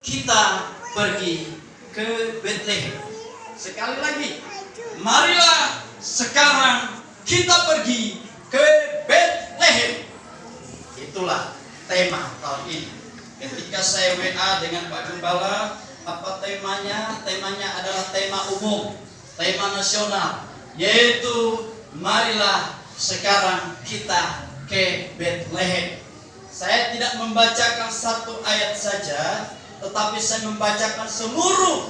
kita pergi ke Bethlehem. Sekali lagi, marilah sekarang kita pergi ke Bethlehem. Itulah tema tahun ini. Ketika saya WA dengan Pak Gembala, apa temanya? Temanya adalah tema umum, tema nasional, yaitu marilah sekarang kita ke Bethlehem. Saya tidak membacakan satu ayat saja, tetapi saya membacakan seluruh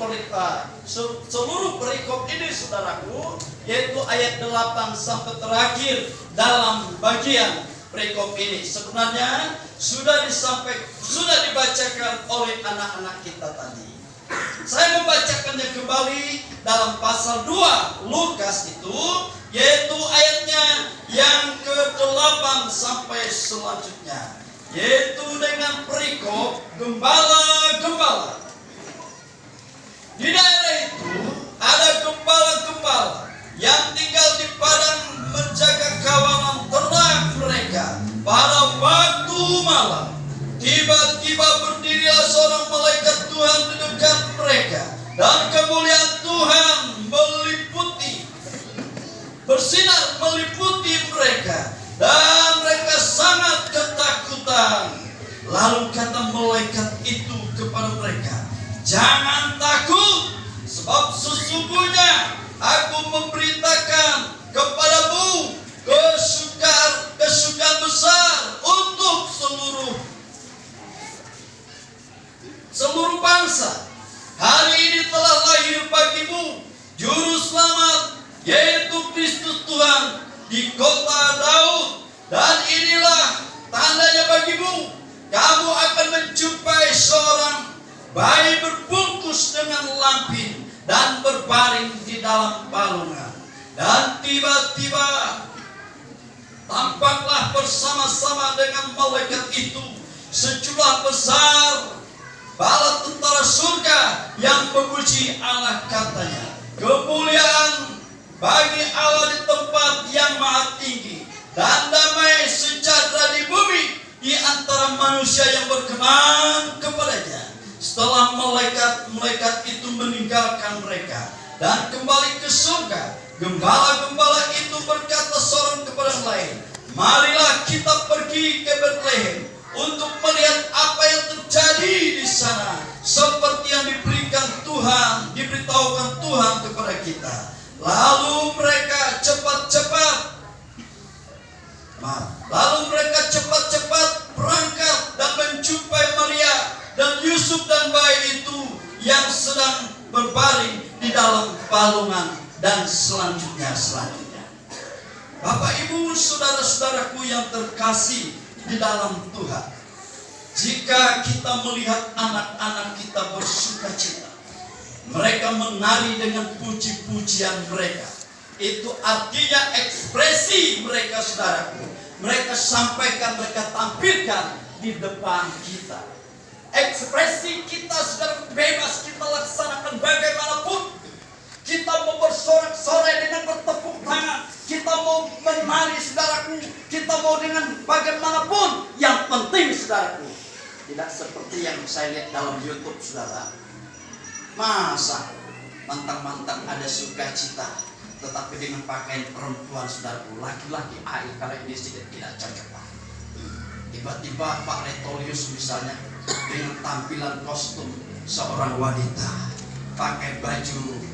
perikop ini, saudaraku, yaitu ayat 8 sampai terakhir dalam bagian perikop ini. Sebenarnya sudah dibacakan oleh anak-anak kita tadi. Saya membacakannya kembali dalam pasal 2 Lukas itu, yaitu ayatnya yang ke-8 sampai selanjutnya, yaitu dengan perikop gembala-gembala. Di daerah itu ada gembala-gembala yang tinggal di padang menjaga kawanan ternak mereka. Pada waktu malam, tiba-tiba berdirilah seorang malaikat Tuhan di dekat mereka, dan kemuliaan Tuhan bersinar meliputi mereka, dan mereka sangat ketakutan. Lalu kata malaikat itu kepada mereka, "Jangan takut, sebab sesungguhnya aku memberitakan kepadamu kesukaan besar untuk seluruh bangsa. Hari ini telah lahir bagimu juru selamat, yaitu Kristus Tuhan, di kota Daud. Dan inilah tandanya bagimu, kamu akan menjumpai seorang bayi berbungkus dengan lampin dan berbaring di dalam palungan." Dan tiba-tiba tampaklah bersama-sama dengan malaikat itu sejumlah besar bala tentara surga yang memuji Allah, katanya, "Kemuliaan bagi Allah di tempat yang maha tinggi, dan damai sejahtera di bumi di antara manusia yang berkenan kepadanya." Setelah malaikat itu meninggalkan mereka dan kembali ke surga, gembala-gembala itu berkata seorang kepada yang lain, "Marilah kita pergi ke Bethlehem untuk melihat apa yang terjadi di sana, seperti yang diberitahukan Tuhan kepada kita." Lalu mereka cepat-cepat berangkat dan menjumpai Maria dan Yusuf dan bayi itu yang sedang berbaring di dalam palungan, dan selanjutnya. Bapak, Ibu, saudara-saudaraku yang terkasih di dalam Tuhan, jika kita melihat anak-anak kita bersukacita, mereka menari dengan puji-pujian mereka, itu artinya ekspresi mereka, saudaraku. Mereka sampaikan, mereka tampilkan di depan kita. Ekspresi kita, saudara, bebas kita laksanakan bagaimanapun. Kita mau bersorak-sorai dengan bertepuk tangan, kita mau menari, saudaraku, kita mau dengan bagaimanapun. Yang penting, saudaraku, tidak seperti yang saya lihat dalam YouTube, saudara. Masa mantang-mantang ada sukacita, tetapi dengan pakaian perempuan, saudaraku, laki-laki kalau ini sedikit tidak cocok. Tiba-tiba Pak Retolius misalnya dengan tampilan kostum seorang wanita, pakai baju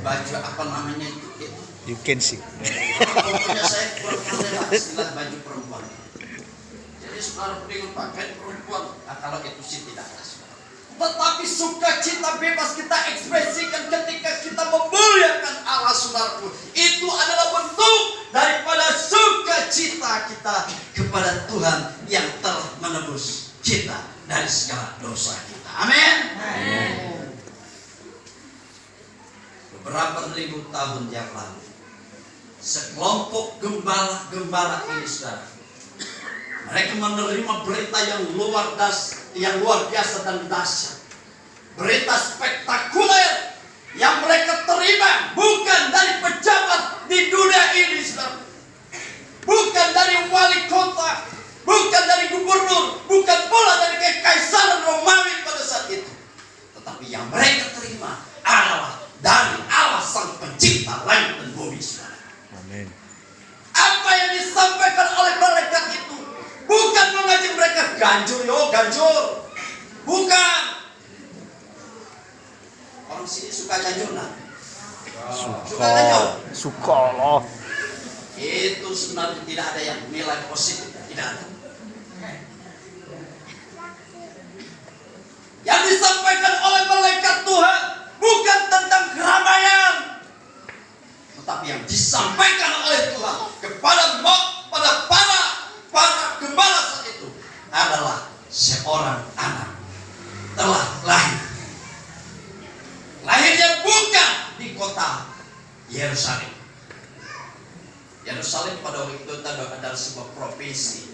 apa namanya itu? You can see. Pokoknya saya kurang pandai istilah baju perempuan. Jadi saudara dengan pakaian perempuan, kalau itu sih tidak ada. Tetapi sukacita bebas kita ekspresikan ketika kita memuliakan Allah, saudaraku. Itu adalah bentuk daripada sukacita kita kepada Tuhan yang telah menebus kita dari segala dosa kita. Amin. Beberapa ribu tahun yang lalu, sekelompok gembala-gembala ini, saudara, mereka menerima berita yang luar biasa dan dahsyat. Berita spektakuler yang mereka terima bukan dari pejabat di dunia ini, saudara. Bukan dari wali kota, bukan dari gubernur, bukan pula dari kekaisaran Romawi pada saat itu. orang sini suka ganjurna. Suka ganjur. Suka loh. Itu sebenarnya tidak ada yang nilai positif, tidak ada. Yang disampaikan oleh malaikat Tuhan bukan tentang keramaian, tetapi yang disampaikan oleh Tuhan kepada para gembala saat itu adalah seorang anak telah lahir. Lahirnya bukan di kota Yerusalem. Yerusalem pada waktu itu adalah sebuah provinsi,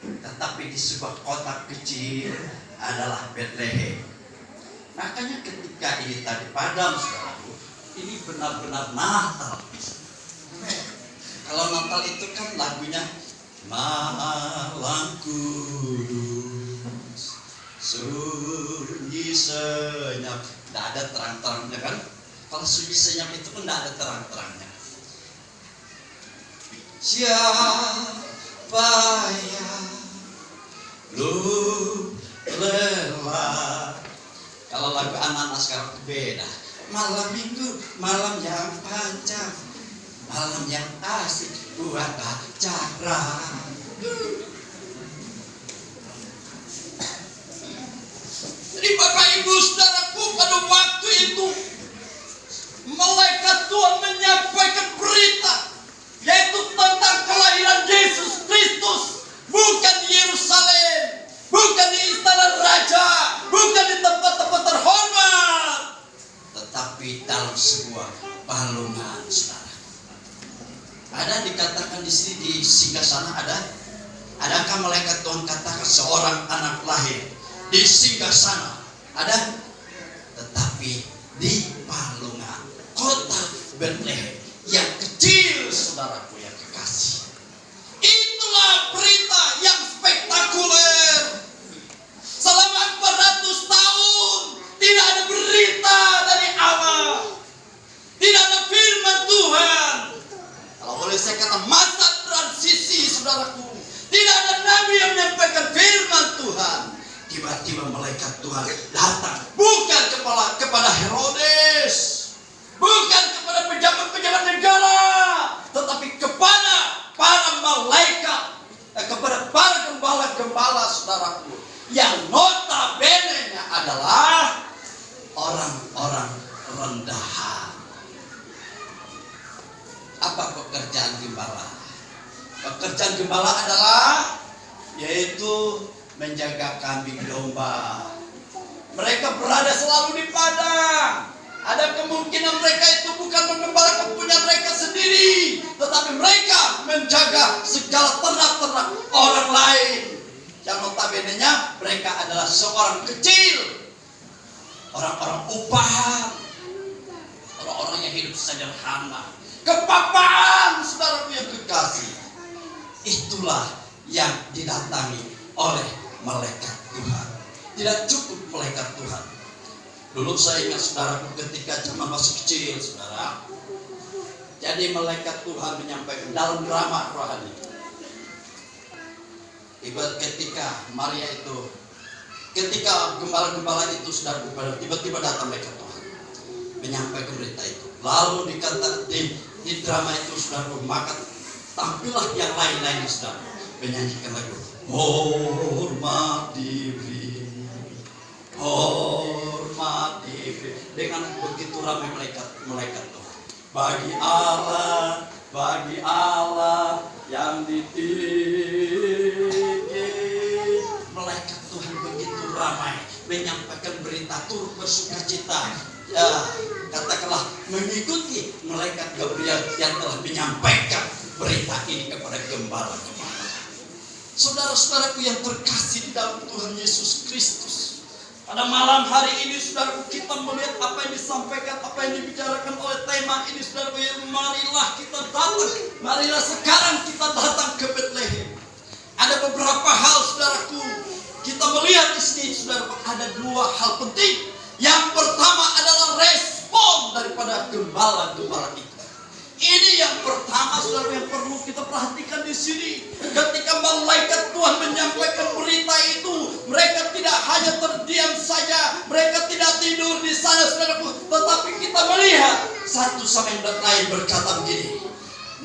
tetapi di sebuah kota kecil adalah Bethlehem. Makanya ketika ini tadi padam, saudaraku, ini benar-benar Natal. Kalau Natal itu kan lagunya malam kudus, sunyi senyap, tidak ada terang-terangnya kan? Kalau sunyi senyap itu pun tidak ada terang-terangnya. Siapa yang lelah? Kalau lagu anak-anak sekarang itu beda. Malam minggu, malam yang panjang, malam yang asik buat acara. Jadi Bapak Ibu Saudaraku, pada waktu itu malaikat Tuhan menyampaikan berita, yaitu tentang kelahiran Yesus Kristus. Bukan di Yerusalem, bukan di istana raja, bukan di tempat-tempat terhormat, tetapi dalam sebuah palungan, saudara. Ada dikatakan di sini di singgasana ada. Adakah malaikat Tuhan katakan seorang anak lahir di singgasana? Ada. Tetapi di palungan kota Bethlehem yang kecil, saudaraku yang kekasih. Itulah berita yang spektakuler. Selama 400 tahun tidak ada berita dari Allah, tidak ada firman Tuhan. Kalau boleh saya kata masa transisi, saudaraku, tidak ada nabi yang menyampaikan firman Tuhan. Tiba-tiba malaikat Tuhan datang, bukan kepada Herodes, bukan kepada pejabat-pejabat negara, tetapi kepada para malaikat, kepada para gembala-gembala, saudaraku, yang notabene-nya adalah orang-orang rendahan. Apa pekerjaan gembala? Pekerjaan gembala adalah yaitu menjaga kambing domba. Mereka berada selalu di padang. Ada kemungkinan mereka itu bukan mengembalakan punya mereka sendiri, tetapi mereka menjaga segala ternak-ternak orang lain. Yang notabene-nya mereka adalah seorang kecil, orang-orang upahan, orang-orang yang hidup sederhana, kepapaan, saudaraku yang kekasih. Itulah yang didatangi oleh malaikat Tuhan. Tidak cukup malaikat Tuhan. Dulu saya ingat, saudaraku, ketika zaman masih kecil, saudara. Jadi malaikat Tuhan menyampaikan dalam drama rohani. Ibarat ketika Maria itu, ketika gembala-gembala itu sudah berubah, tiba-tiba datang malaikat Tuhan menyampaikan berita itu. Lalu dikata di drama itu sudah maka tampillah yang lain-lain, sudah menyanyikan lagu hormat diri, hormat diri, dengan begitu ramai malaikat Tuhan. Bagi Allah yang ditinggi, malaikat Tuhan begitu ramai menyampaikan berita turut bersukacita. Ya, katakanlah mengikuti malaikat Gabriel yang telah menyampaikan berita ini kepada gembala-gembala. Saudara-saudaraku yang terkasih di dalam Tuhan Yesus Kristus, pada malam hari ini, saudaraku, kita melihat apa yang disampaikan, apa yang dibicarakan oleh tema ini, saudaraku. Marilah kita datang, marilah sekarang kita datang ke Bethlehem. Ada beberapa hal, saudaraku, kita melihat di sini, saudaraku, ada dua hal penting. Yang pertama adalah respon daripada gembala-gembala itu. Ini yang pertama, saudara, yang perlu kita perhatikan di sini. Ketika malaikat Tuhan menyampaikan berita itu, mereka tidak hanya terdiam saja, mereka tidak tidur di sana, saudaraku. Tetapi kita melihat satu sama yang lain berkata begini,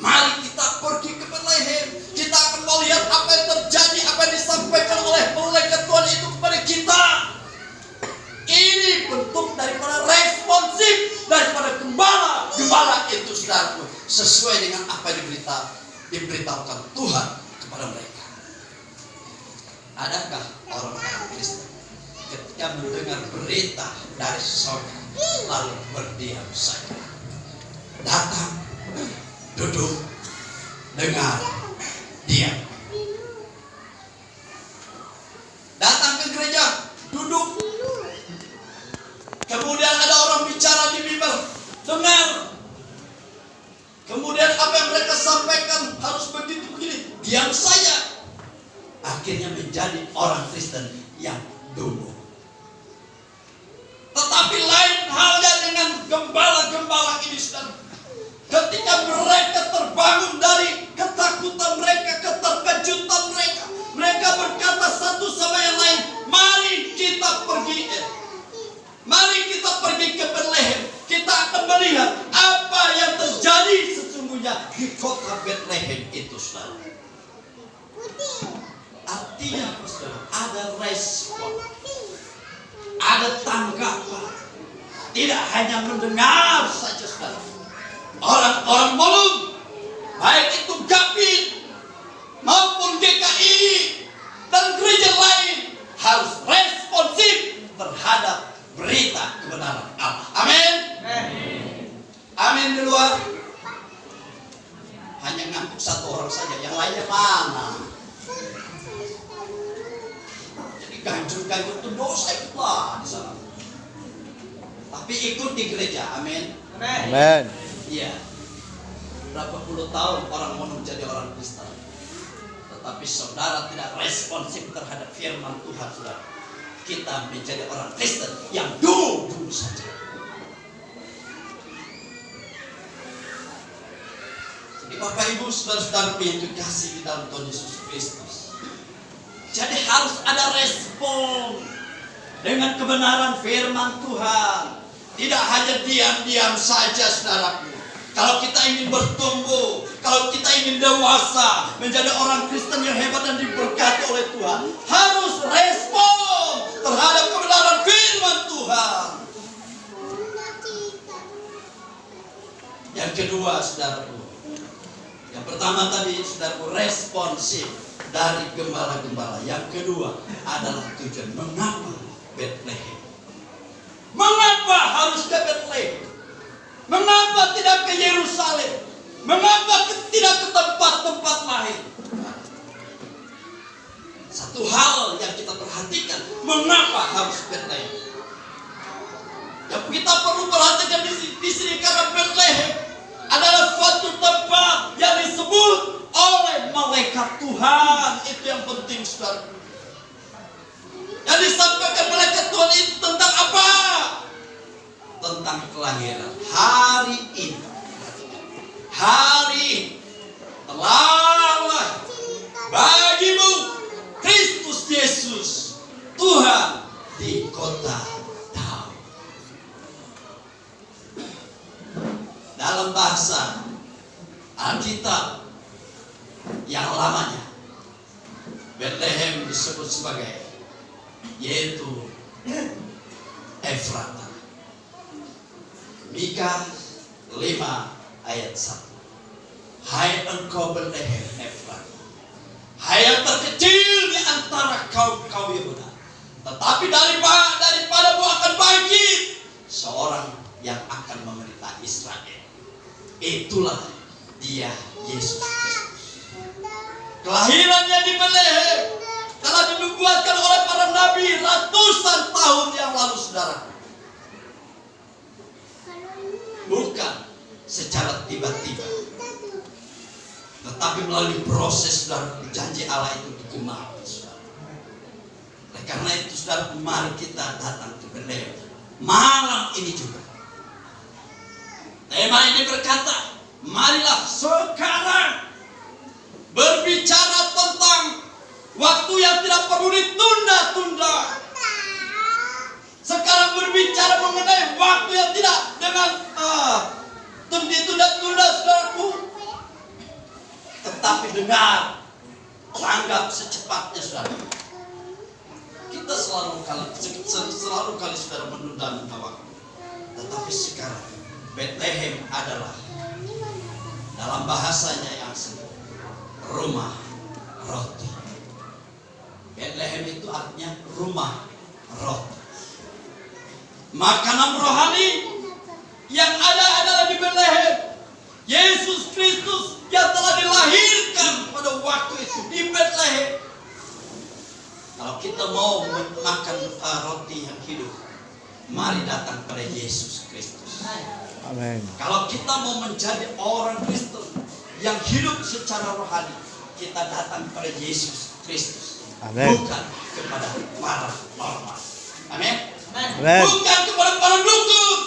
mari kita pergi ke Bethlehem. Kita akan melihat apa yang terjadi, apa yang disampaikan oleh malaikat Tuhan itu kepada kita. Ini bentuk daripada responsif daripada gembala. Gembala itu, saudaraku, sesuai dengan apa yang diberitahukan Tuhan kepada mereka. Adakah orang-orang Kristen ketika mendengar berita dari surga lalu berdiam saja? Datang, duduk, dengar, diam. Datang ke gereja, duduk. Kemudian ada orang bicara di mimbar, dengar. Kemudian apa yang mereka sampaikan harus begitu begini, diam saja. Akhirnya menjadi orang Kristen yang dulu. Tetapi lain halnya dengan gembala-gembala ini, saudara. Ketika mereka terbangun dari ketakutan mereka, keterkejutan mereka, mereka berkata satu sama yang lain, mari kita pergi ke Bethlehem. Kita akan melihat apa yang terjadi sesungguhnya di kota Bethlehem itu, saudara. Artinya, saudara, ada respon, ada tanggapan. Tidak hanya mendengar saja, saudara. Orang-orang Molung, baik itu Gapit maupun GKI dan gereja lain, harus responsif terhadap berita kebenaran Allah. Amin. Amin di luar. Hanya ngantuk satu orang saja, yang lainnya mana? Jadi ganjur-ganjur itu dosa, ikutlah di sana. Tapi ikut di gereja. Amin. Amin. Iya. Berapa puluh tahun orang mau menjadi orang Kristen, tetapi saudara tidak responsif terhadap firman Tuhan, saudara. Kita menjadi orang Kristen yang dulu saja. Jadi Bapak Ibu, saudara-saudara yang dikasihi di dalam Tuhan Yesus Kristus, jadi harus ada respon dengan kebenaran firman Tuhan. Tidak hanya diam-diam saja, saudaraku. Kalau kita ingin bertumbuh, kalau kita ingin dewasa, menjadi orang Kristen yang hebat dan diberkati oleh Tuhan, harus respon terhadap kebenaran firman Tuhan. Yang kedua, saudaraku, yang pertama tadi, saudaraku, responsif dari gembala-gembala. Yang kedua adalah tujuan. Mengapa Bethlehem? Mengapa harus ke Bethlehem? Mengapa tidak ke Yerusalem? Mengapa tidak ke tempat-tempat lain? Satu hal yang kita perhatikan, mengapa harus Bethlehem? Yang kita perlu perhatikan di sini karena Bethlehem adalah suatu tempat yang disebut oleh malaikat Tuhan. Itu yang penting, saudara. Yang disampaikan malaikat Tuhan itu tentang apa? Tentang kelahiran hari ini. Hari ini telah bagimu Kristus Yesus Tuhan di kota Daud. Dalam bahasa Alkitab yang lamanya, Bethlehem disebut sebagai, yaitu Efrata. Mika 5 ayat 1. Hai engkau Bethlehem Efrata, hai yang terkecil di antara kaum Yehuda, tetapi daripadamu akan bangkit seorang yang akan memerintah Israel. Itulah dia, Yesus Kristus. Kelahirannya di Bethlehem telah dinubuatkan oleh para nabi ratusan tahun yang lalu, saudara. Bukan secara tiba-tiba, tetapi melalui proses, saudara, janji Allah itu digenapi, saudara. Oleh karena itu, saudara, mari kita datang ke Bethlehem malam ini juga. Tema ini berkata, marilah sekarang berbicara tentang waktu yang tidak perlu ditunda-tunda. Sekarang berbicara waktu yang tidak dengan tunda-tunda, saudaraku. Tetapi dengar, tanggap secepatnya, saudara. Kita selalu kali saudara menunda waktu. Tetapi sekarang Bethlehem adalah dalam bahasanya yang sempurna, rumah roti. Bethlehem itu artinya rumah roti. Makanan rohani yang ada adalah di Bethlehem. Yesus Kristus yang telah dilahirkan pada waktu itu di Bethlehem. Kalau kita mau makan roti yang hidup, mari datang pada Yesus Kristus. Amin. Kalau kita mau menjadi orang Kristen yang hidup secara rohani, kita datang pada Yesus Kristus. Amin. Bukan kepada para normal. Amin. Amin. Bukan kepada para dukun.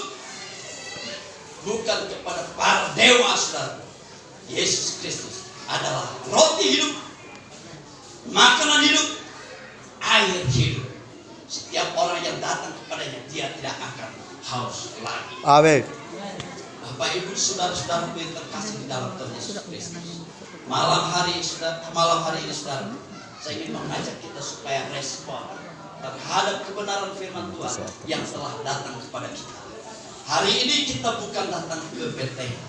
Bukan kepada para dewa, saudara. Yesus Kristus adalah roti hidup, makanan hidup, air hidup. Setiap orang yang datang kepadanya, dia tidak akan haus lagi. Amin. Bapak Ibu saudara-saudara yang terkasih di dalam Tuhan Yesus Kristus. Malam hari ini saudara, saya ingin mengajak kita supaya respon terhadap kebenaran firman Tuhan yang telah datang kepada kita. Hari ini kita bukan datang ke Bethlehem,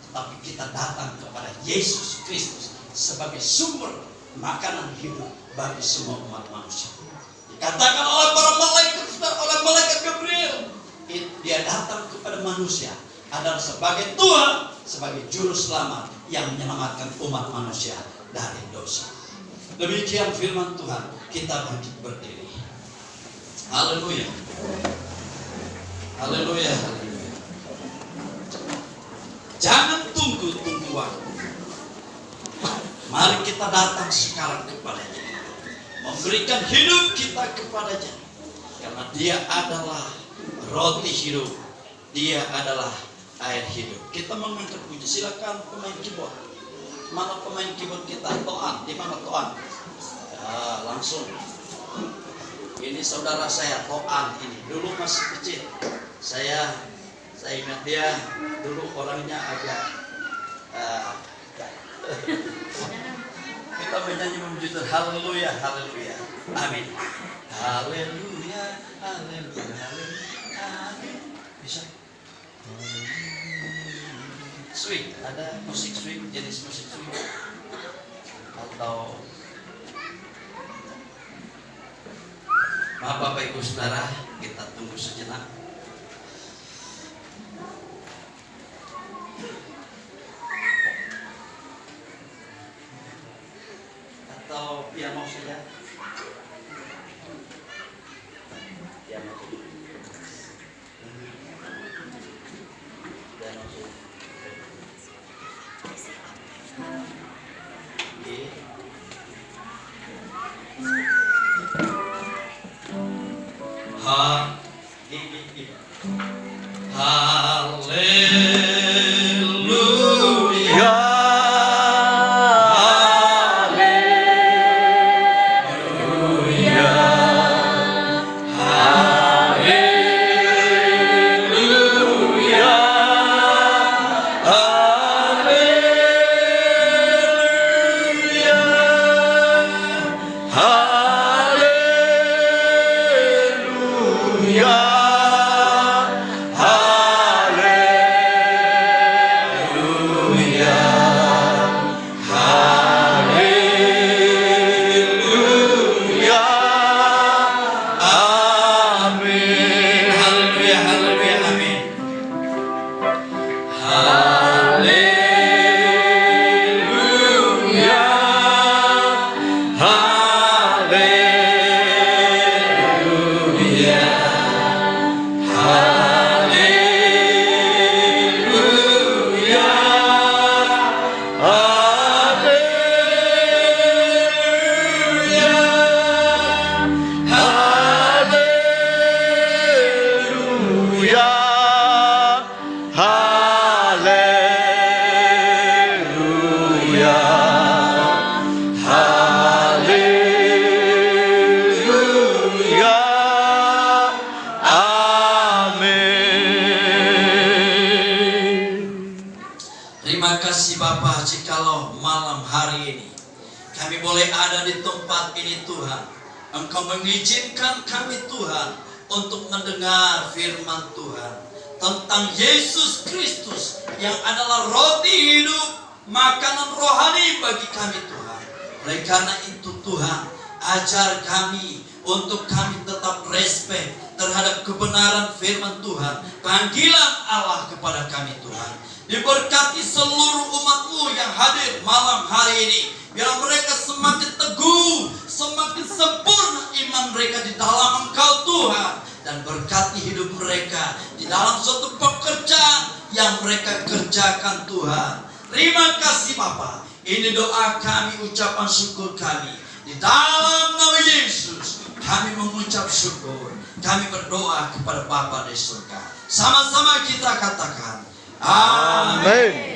tapi kita datang kepada Yesus Kristus sebagai sumber makanan hidup bagi semua umat manusia. Dikatakan oleh para malaikat, oleh malaikat Gabriel, dia datang kepada manusia adalah sebagai Tuhan, sebagai juru selamat yang menyelamatkan umat manusia dari dosa. Demikian firman Tuhan. Kita bangkit berdiri. Haleluya. Haleluya. Jangan tunggu waktu. Mari kita datang sekarang kepadanya, memberikan hidup kita kepadanya, karena dia adalah roti hidup, dia adalah air hidup. Kita mengangkat puji. Silakan pemain keyboard. Mana pemain keyboard kita? Toan. Di mana Toan? Ya, langsung. Ini saudara saya Toan ini. Dulu masih kecil. Saya ingat dia dulu orangnya agak kita menyanyi memuji Tuhan. Haleluya, haleluya. Amin. Haleluya, haleluya, haleluya. Amin. Bisa? Swing, ada musik swing, jenis musik swing atau maaf Bapak Ibu Saudara, kita tunggu sejenak. Atau piano saja. Piano saja. Piano saja. Amin. kami boleh ada di tempat ini Tuhan. Engkau mengizinkan kami Tuhan untuk mendengar firman Tuhan tentang Yesus Kristus yang adalah roti hidup, makanan rohani bagi kami Tuhan. Oleh karena itu Tuhan, ajar kami untuk kami tetap respect terhadap kebenaran firman Tuhan, panggilan Allah kepada kami Tuhan. Diberkati seluruh umat-Mu yang hadir malam hari ini. Biar mereka semakin teguh, semakin sempurna iman mereka di dalam Engkau Tuhan. Dan berkati hidup mereka di dalam suatu pekerjaan yang mereka kerjakan Tuhan. Terima kasih Bapa. Ini doa kami, ucapan syukur kami. Di dalam nama Yesus kami mengucap syukur. Kami berdoa kepada Bapa di surga. Sama-sama kita katakan amin.